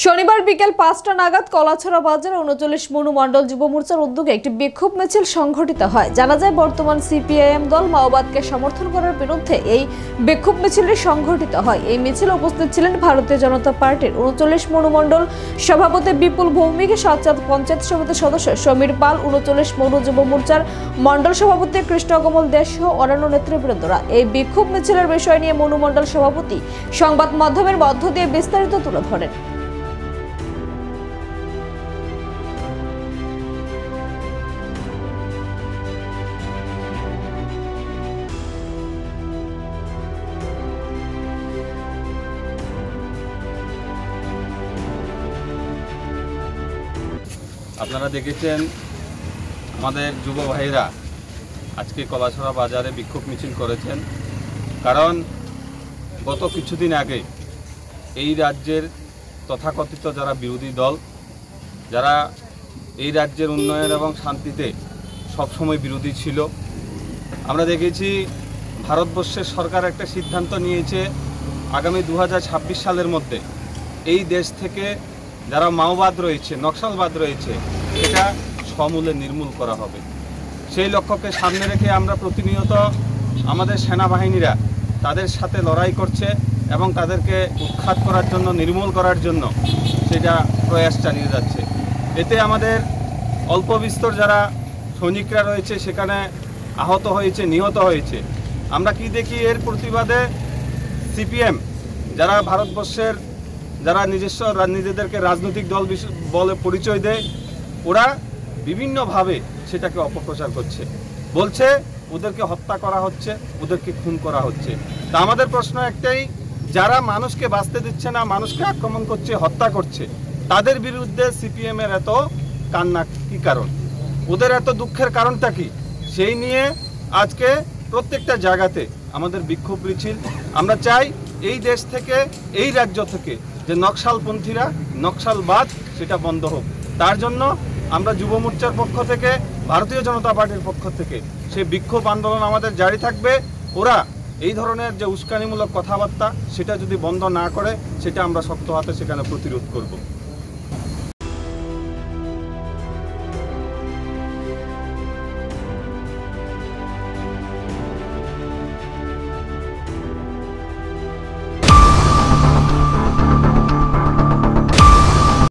শনিবার বিকেল ৫টা নাগাদ কলাছড়া বাজারে ৩৯ মনু মণ্ডল যুব মোর্চার উদ্যোগে একটি বিক্ষোভ মিছিল সংঘটিত হয়। জানা যায়, বর্তমান সিপিআইএম দল মাওবাদকে সমর্থন করার বিরুদ্ধে এই বিক্ষোভ মিছিলটি সংঘটিত হয়। এই মিছিলে উপস্থিত ছিলেন ভারতীয় জনতা পার্টির ৩৯ মনু মণ্ডল সভাপতি বিপুল ভৌমিক, সাতচাঁদ পঞ্চায়েত সমিতির সদস্য সমীর পাল, ৩৯ মনু যুব মোর্চার মণ্ডল সভাপতি কৃষ্ণকমল দেশ সহ অন্যান্য নেতৃবৃন্দরা। এই বিক্ষোভ মিছিলের বিষয় নিয়ে মনু মণ্ডল সভাপতি সংবাদ মাধ্যমের মধ্য দিয়ে বিস্তারিত তুলে ধরেন। আপনারা দেখেছেন আমাদের যুব ভাইরা আজকে কলাছড়া বাজারে বিক্ষোভ মিছিল করেছেন, কারণ গত কিছুদিন আগে এই রাজ্যের তথাকথিত যারা বিরোধী দল, যারা এই রাজ্যের উন্নয়ন এবং শান্তিতে সবসময় বিরোধী ছিল, আমরা দেখেছি ভারতবর্ষের সরকার একটা সিদ্ধান্ত নিয়েছে আগামী 2026 সালের মধ্যে এই দেশ থেকে যারা মাওবাদ রয়েছে, নকশালবাদ রয়েছে, এটা সমূলে নির্মূল করা হবে। সেই লক্ষ্যকে সামনে রেখে আমরা প্রতিনিয়ত আমাদের সেনাবাহিনীরা তাদের সাথে লড়াই করছে এবং তাদেরকে উৎখাত করার জন্য, নির্মূল করার জন্য সেটা প্রয়াস চালিয়ে যাচ্ছে। এতে আমাদের অল্প বিস্তর যারা সৈনিকরা রয়েছে সেখানে আহত হয়েছে, নিহত হয়েছে। আমরা কি দেখি, এর প্রতিবাদে সিপিএম যারা ভারতবর্ষের যারা নিজেদেরকে রাজনৈতিক দল বলে পরিচয় দেয়, ওরা বিভিন্নভাবে সেটাকে অপপ্রচার করছে, বলছে ওদেরকে হত্যা করা হচ্ছে, ওদেরকে খুন করা হচ্ছে। তা আমাদের প্রশ্ন একটাই, যারা মানুষকে বাঁচতে দিচ্ছে না, মানুষকে আক্রমণ করছে, হত্যা করছে, তাদের বিরুদ্ধে সিপিএমের এত কান্না কি কারণ? ওদের এত দুঃখের কারণটা কি? সেই নিয়ে আজকে প্রত্যেকটা জায়গাতে আমাদের বিক্ষোভ মিছিল। আমরা চাই এই দেশ থেকে, এই রাজ্য থেকে যে নকশালপন্থীরা, নকশালবাদ সেটা বন্ধ হোক। তার জন্য আমরা যুব মোর্চার পক্ষ থেকে, ভারতীয় জনতা পার্টির পক্ষ থেকে সেই বিক্ষোভ আন্দোলন আমাদের জারি থাকবে। ওরা এই ধরনের যে উস্কানিমূলক কথাবার্তা সেটা যদি বন্ধ না করে, সেটা আমরা শক্ত হাতে সেখানে প্রতিরোধ করব।